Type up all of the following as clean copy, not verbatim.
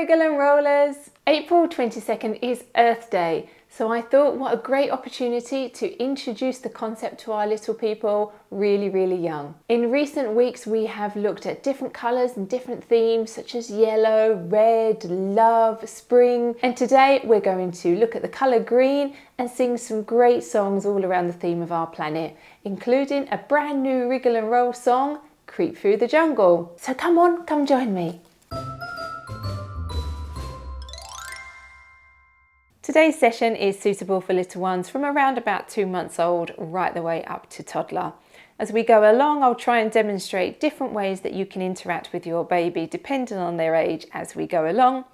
Wriggle and Rollers! April 22nd is Earth Day, so I thought what a great opportunity to introduce the concept to our little people really young. In recent weeks we have looked at different colours and different themes such as yellow, red, love, spring, and today we're going to look at the colour green and sing some great songs all around the theme of our planet, including a brand new Wriggle and Roll song, Creep Through the Jungle. So come on, come join me. Today's session is suitable for little ones from around about 2 months old right the way up to toddler. As we go along, I'll try and demonstrate different ways that you can interact with your baby depending on their age as we go along.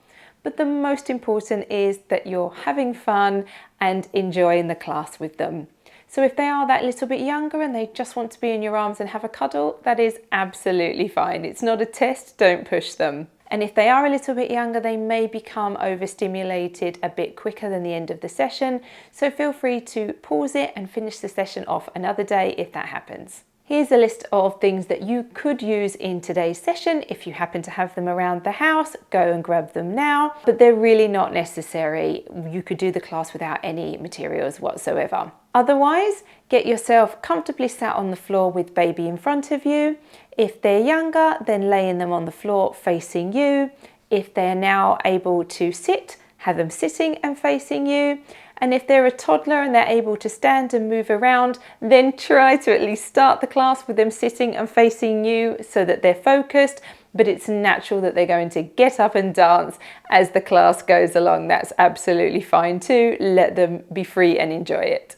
But the most important is that you're having fun and enjoying the class with them. So if they are that little bit younger and they just want to be in your arms and have a cuddle, that is absolutely fine. It's not a test, don't push them. And if they are a little bit younger, they may become overstimulated a bit quicker than the end of the session. So feel free to pause it and finish the session off another day if that happens. Here's a list of things that you could use in today's session. If you happen to have them around the house, go and grab them now, but they're really not necessary. You could do the class without any materials whatsoever. Otherwise, get yourself comfortably sat on the floor with baby in front of you. If they're younger, then laying them on the floor facing you. If they're now able to sit, have them sitting and facing you. And if they're a toddler and they're able to stand and move around, then try to at least start the class with them sitting and facing you so that they're focused, but it's natural that they're going to get up and dance as the class goes along. That's absolutely fine too. Let them be free and enjoy it.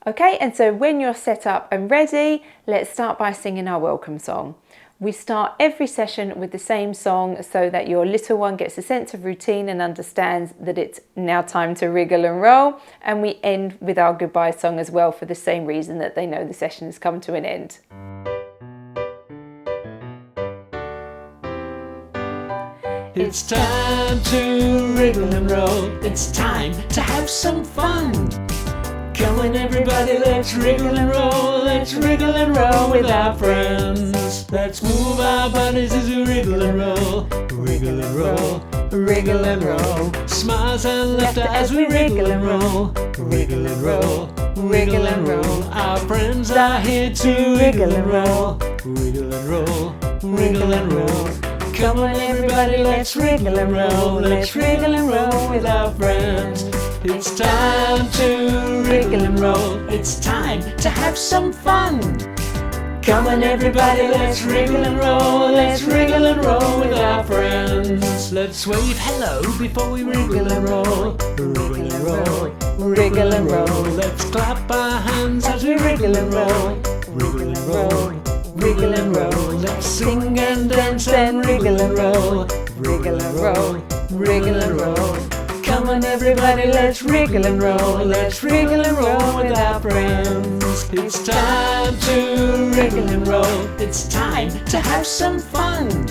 Okay, and so when you're set up and ready, let's start by singing our welcome song. We start every session with the same song so that your little one gets a sense of routine and understands that it's now time to wriggle and roll. And we end with our goodbye song as well for the same reason that they know the session has come to an end. It's time to wriggle and roll. It's time to have some fun. Come on everybody, let's wriggle and roll. Let's wriggle and roll with our friends. Let's move our bodies as we wriggle and roll. Wriggle and roll, wriggle and roll. Smiles and laughter as we wriggle and roll. Wriggle and roll, wriggle and roll. Our friends are here to wriggle and roll. Wriggle and roll, wriggle and roll. Come on everybody, let's wriggle and roll. Let's wriggle and roll with our friends. It's time to wriggle and roll. It's time to have some fun. Come on everybody, let's wriggle and roll. Let's wriggle and roll with our friends. Let's wave hello before we wriggle and roll. Wriggle and roll, wriggle and roll. Let's clap our hands as we wriggle and roll. Wriggle and roll, wriggle and roll. Let's sing and dance and wriggle and roll. Wriggle and roll, wriggle and roll. Come on everybody, let's wriggle and roll. Let's wriggle and roll with our friends. It's time to wriggle and roll. It's time to have some fun.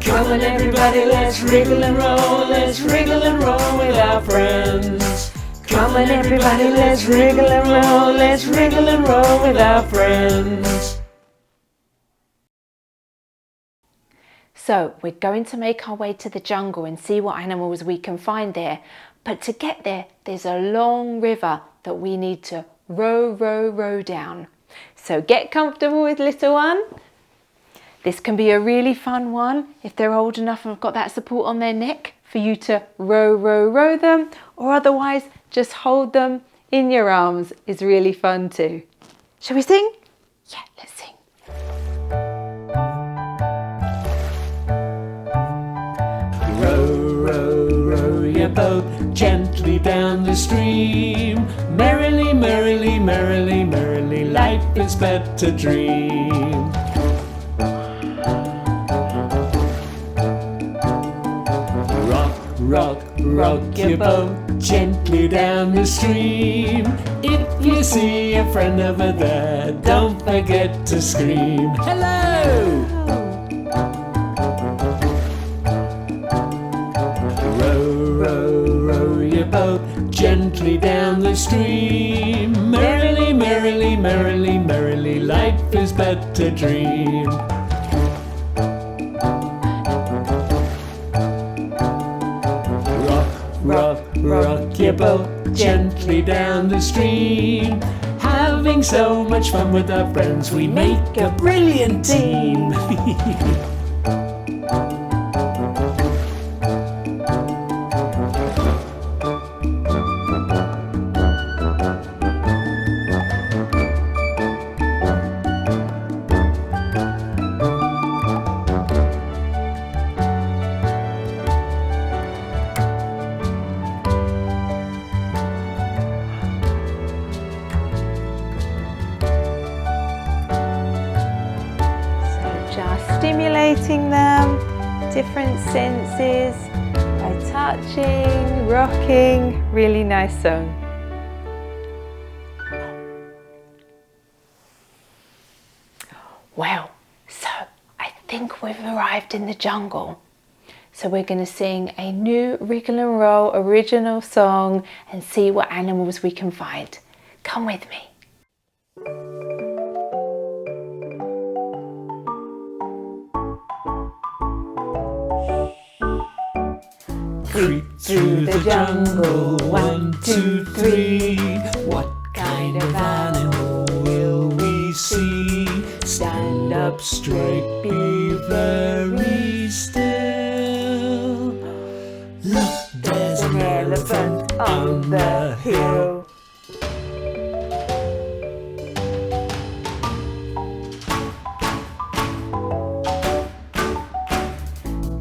Come on everybody, let's wriggle and roll. Let's wriggle and roll with our friends. Come on everybody, let's wriggle and roll. Let's wriggle and roll with our friends. So we're going to make our way to the jungle and see what animals we can find there. But to get there, there's a long river that we need to row down. So get comfortable with little one. This can be a really fun one if they're old enough and have got that support on their neck for you to row them, or otherwise just hold them in your arms is really fun too. Shall we sing? Yeah, let's sing. Row your boat gently down the stream. Merrily, merrily, merrily, merrily, life is but a dream. Rock, rock your boat gently down the stream. If you see a friend over there, don't forget to scream, hello! Row your boat gently down the stream. Merrily, merrily, merrily, merrily, life is but a dream. rock your boat gently down the stream. Having so much fun with our friends, we make a brilliant team. Stimulating them, different senses, by touching, rocking, really nice song. Well, so I think we've arrived in the jungle. So we're going to sing a new Wriggle and Roll original song and see what animals we can find. Come with me. Creep through the jungle, 1, 2, 3. What kind of animal will we see? Stand up straight, be very still. Look, there's an elephant on the hill.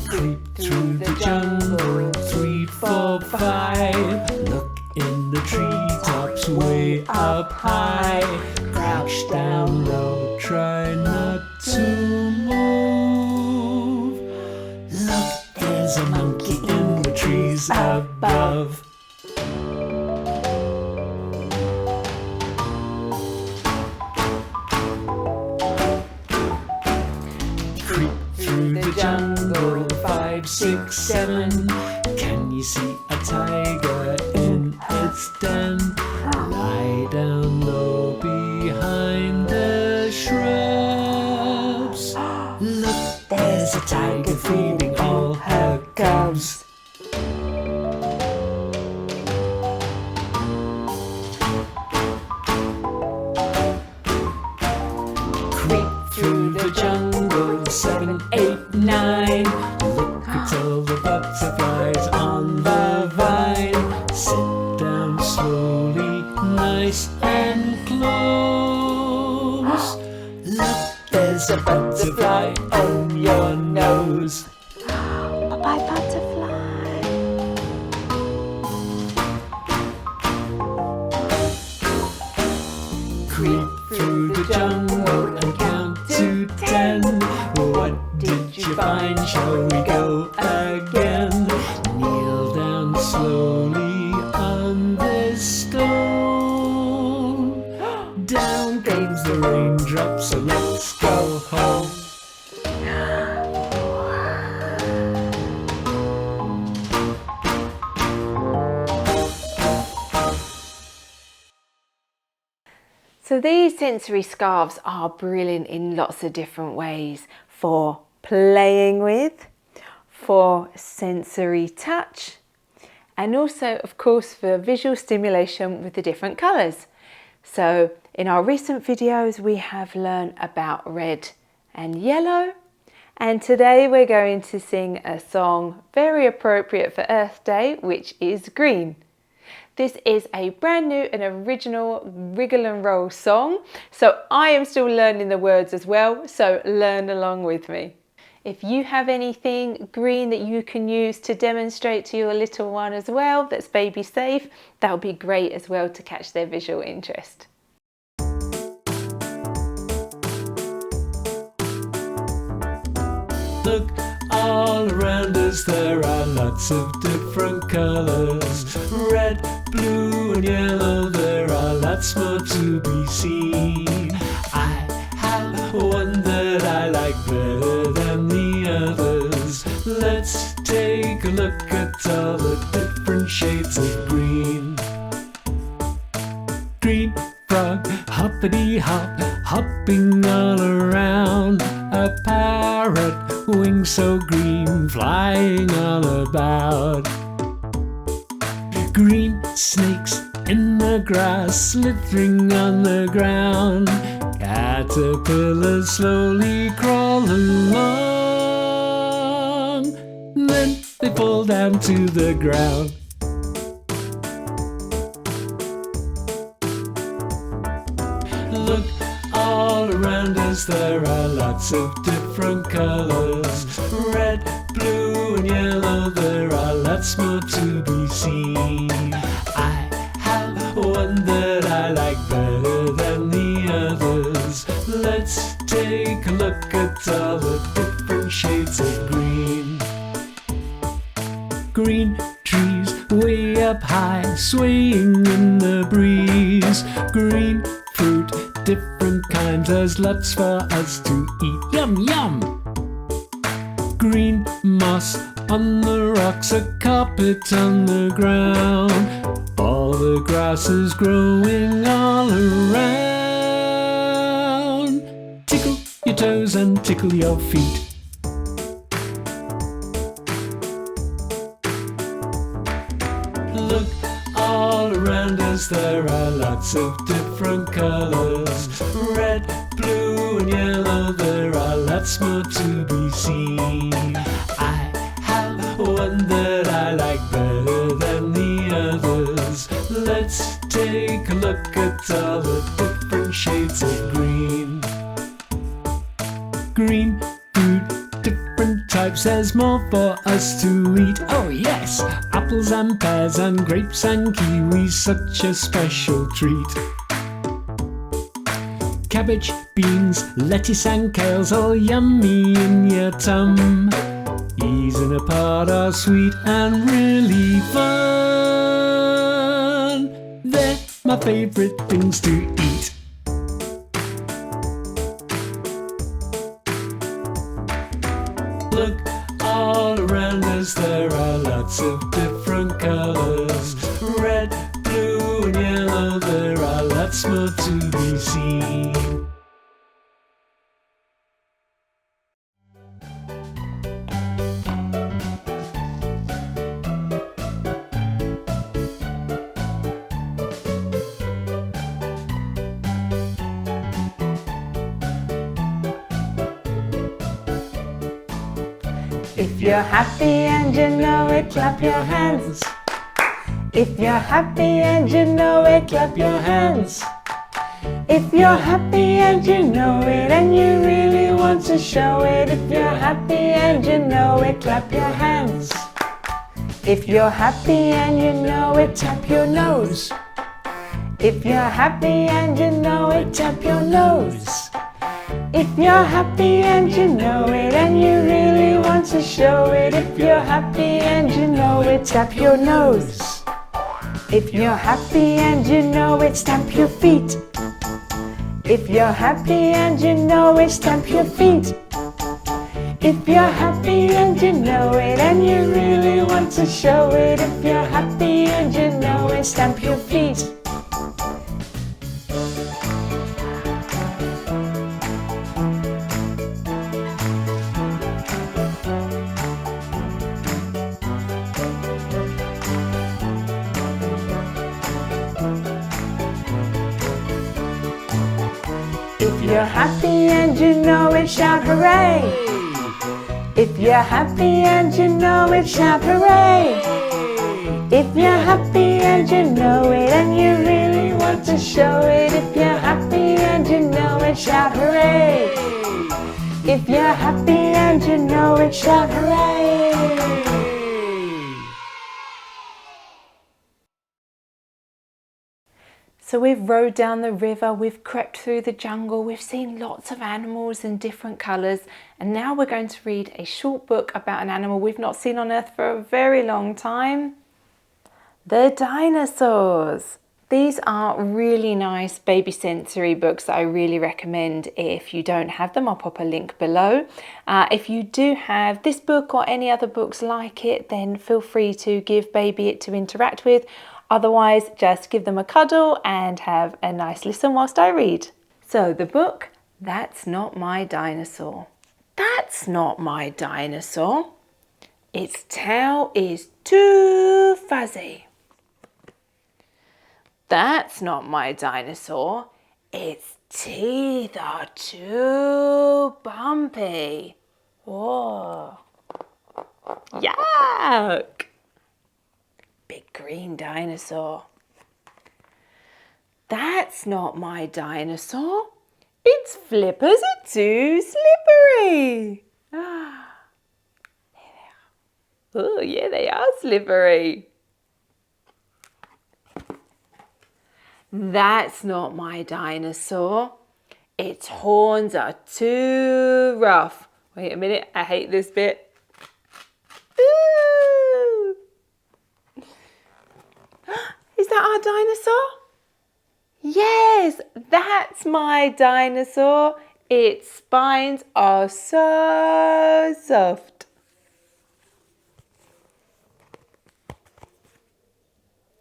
Creep through the jungle, 3, 4, 5. Look in the treetops way up high. Crouch down low, try not to move. Look, there's a monkey in the trees above. Creep through the jungle, 5, 6, 7. Can you see a tiger in its den? Lie down low behind the shrubs. Look, there's a tiger feeding all her cubs. Creep through the jungle, 7, 8, 9. Look at all the butterflies on the vine. Sit down slowly, nice and close. Look, there's a butterfly on your nose. Bye-bye, butterfly. Creep through the jungle and count to 10. What did you find? Shall we go again? Kneel down slowly on this stone. Down comes the raindrop, so let's go home. So these sensory scarves are brilliant in lots of different ways for playing with, for sensory touch, and also of course for visual stimulation with the different colours. So in our recent videos we have learned about red and yellow, and today we're going to sing a song very appropriate for Earth Day, which is green. This is a brand new and original Wriggle and Roll song, so I am still learning the words as well, so learn along with me. If you have anything green that you can use to demonstrate to your little one as well, that's baby safe, that would be great as well to catch their visual interest. Look all around us, there are lots of different colours. Red, blue and yellow, there are lots more to be seen. I have one that I like better than the others. Let's take a look at all the different shades of green. Green frog, hoppity hop, hopping all around. A parrot, wings so green, flying all about. Snakes in the grass, slithering on the ground. Caterpillars slowly crawl along. Then they fall down to the ground. Look all around us, there are lots of different colors. Red, blue and yellow, there are lots more to be seen. I have one that I like better than the others. Let's take a look at all the different shades of green. Green trees way up high, swaying in the breeze. Green fruit, different kinds, there's lots for us to eat. Yum, yum! Green moss on the rocks, a carpet on the ground. All the grass is growing all around. Tickle your toes and tickle your feet. Look all around us, there are lots of different colors. Red, blue and yellow, there are lots more to be seen. I have one that I like better than the others. Let's take a look at all the different shades of green. Green fruit, different types, there's more for us to eat. Oh yes, apples and pears and grapes and kiwis, such a special treat. Cabbage, beans, lettuce and kales, all yummy in your tum. Easing apart are sweet and really fun. They're my favorite things to eat. Look all around us, there are lots of different colors. Red, blue and yellow, there are lots more to be seen. If you're happy and you know it, clap your hands. If you're happy and you know it, clap your hands. If you're happy and you know it and you really want to show it, if you're happy and you know it, clap your hands. If you're happy and you know it, tap your nose. If you're happy and you know it, tap your nose. If you're happy and you know it and you really want to show it, if you're happy and you know it, tap your nose. If you're happy and you know it, stamp your feet. If you're happy and you know it, stamp your feet. If you're happy and you know it and you really want to show it, if you're happy and you know it, stamp your feet. If you're happy and you know it, shout hooray! If you're happy and you know it, shout hooray! If you're happy and you know it and you really want to show it, if you're happy and you know it, shout hooray! If you're happy and you know it, shout hooray! So we've rowed down the river, we've crept through the jungle, we've seen lots of animals in different colours, and now we're going to read a short book about an animal we've not seen on Earth for a very long time. The dinosaurs. These are really nice baby sensory books that I really recommend. If you don't have them, I'll pop a link below. If you do have this book or any other books like it, then feel free to give baby it to interact with. Otherwise, just give them a cuddle and have a nice listen whilst I read. So the book, That's Not My Dinosaur. That's not my dinosaur. Its tail is too fuzzy. That's not my dinosaur. Its teeth are too bumpy. Whoa. Yuck. Big green dinosaur. That's not my dinosaur. Its flippers are too slippery. Oh, yeah, they are slippery. That's not my dinosaur. Its horns are too rough. Wait a minute, I hate this bit. Ooh. Is that our dinosaur? Yes, that's my dinosaur. Its spines are so soft.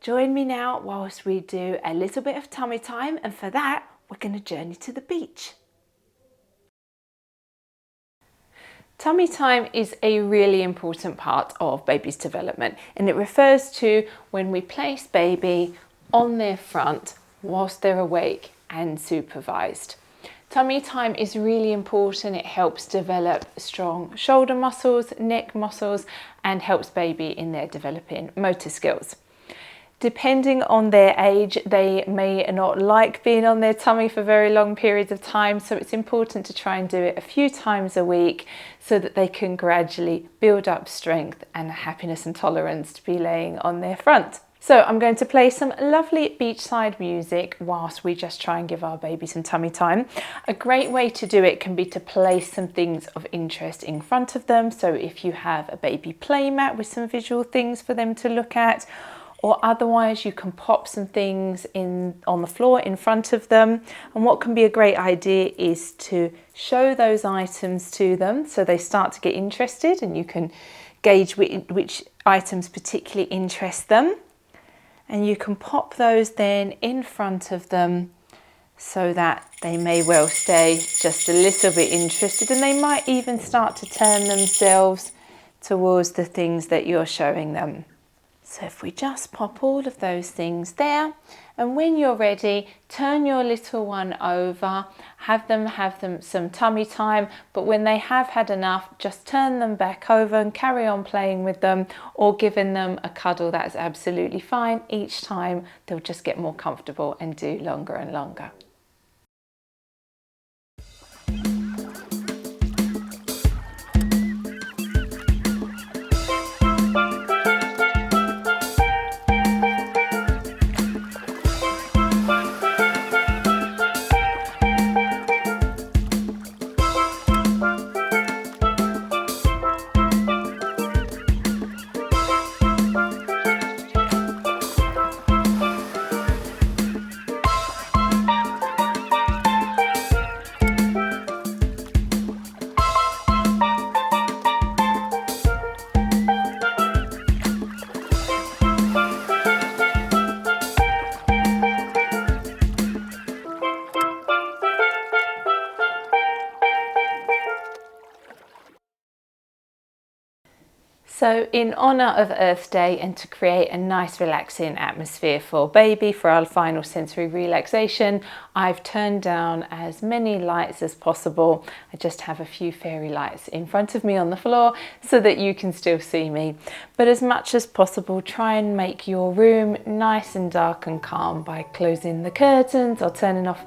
Join me now whilst we do a little bit of tummy time, and for that we're going to journey to the beach. Tummy time is a really important part of baby's development, and it refers to when we place baby on their front whilst they're awake and supervised. Tummy time is really important. It helps develop strong shoulder muscles, neck muscles, and helps baby in their developing motor skills. Depending on their age, they may not like being on their tummy for very long periods of time, so it's important to try and do it a few times a week so that they can gradually build up strength and happiness and tolerance to be laying on their front. So I'm going to play some lovely beachside music whilst we just try and give our baby some tummy time. A great way to do it can be to place some things of interest in front of them. So if you have a baby play mat with some visual things for them to look at, or otherwise you can pop some things on the floor in front of them. And what can be a great idea is to show those items to them so they start to get interested, and you can gauge which items particularly interest them. And you can pop those then in front of them so that they may well stay just a little bit interested, and they might even start to turn themselves towards the things that you're showing them. So if we just pop all of those things there, and when you're ready, turn your little one over, have them some tummy time, but when they have had enough, just turn them back over and carry on playing with them, or giving them a cuddle. That's absolutely fine. Each time they'll just get more comfortable and do longer and longer. So in honour of Earth Day, and to create a nice relaxing atmosphere for baby for our final sensory relaxation, I've turned down as many lights as possible. I just have a few fairy lights in front of me on the floor so that you can still see me. But as much as possible, try and make your room nice and dark and calm by closing the curtains or turning off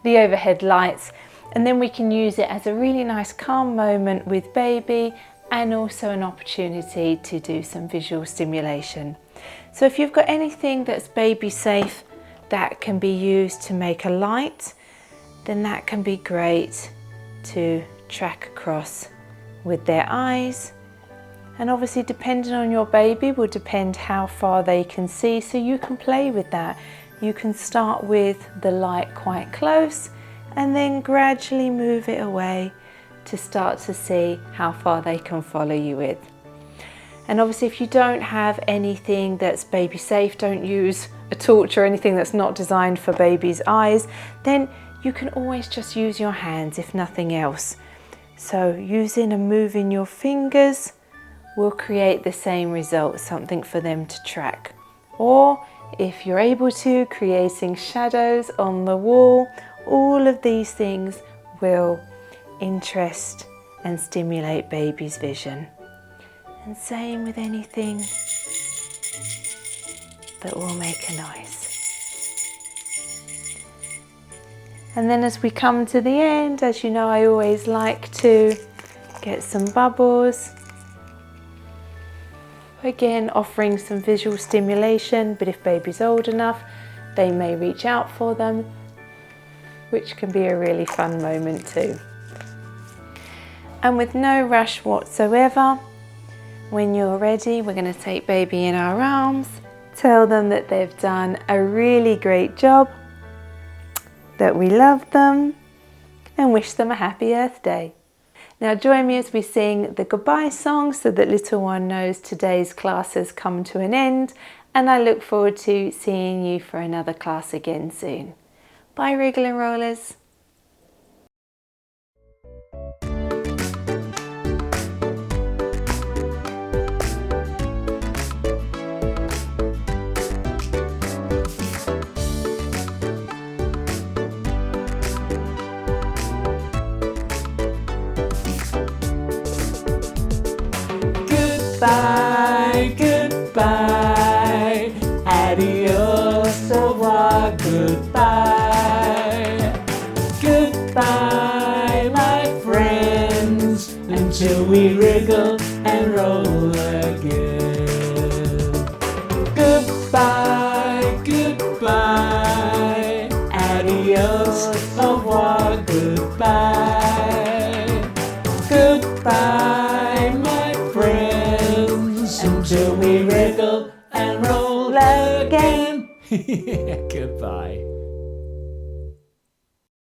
the overhead lights. And then we can use it as a really nice calm moment with baby, and also an opportunity to do some visual stimulation. So if you've got anything that's baby safe that can be used to make a light, then that can be great to track across with their eyes. And obviously, depending on your baby will depend how far they can see, so you can play with that. You can start with the light quite close and then gradually move it away to start to see how far they can follow you with. And obviously, if you don't have anything that's baby safe, don't use a torch or anything that's not designed for baby's eyes, then you can always just use your hands if nothing else. So using and moving your fingers will create the same result, something for them to track. Or If you're able to, creating shadows on the wall, all of these things will interest and stimulate baby's vision. And same with anything that will make a noise. And then as we come to the end, as you know, I always like to get some bubbles. Again, offering some visual stimulation, but if baby's old enough, they may reach out for them, which can be a really fun moment too. And with no rush whatsoever, when you're ready, we're going to take baby in our arms, tell them that they've done a really great job, that we love them, and wish them a happy Earth Day. Now join me as we sing the goodbye song so that little one knows today's class has come to an end, and I look forward to seeing you for another class again soon. Bye Wriggle and Rollers. Goodbye, goodbye, adios, au revoir, goodbye. Goodbye, my friends, until we wriggle and roll again. Goodbye, goodbye, adios, au revoir, goodbye. Goodbye, my friends, until we wriggle and roll again. Goodbye.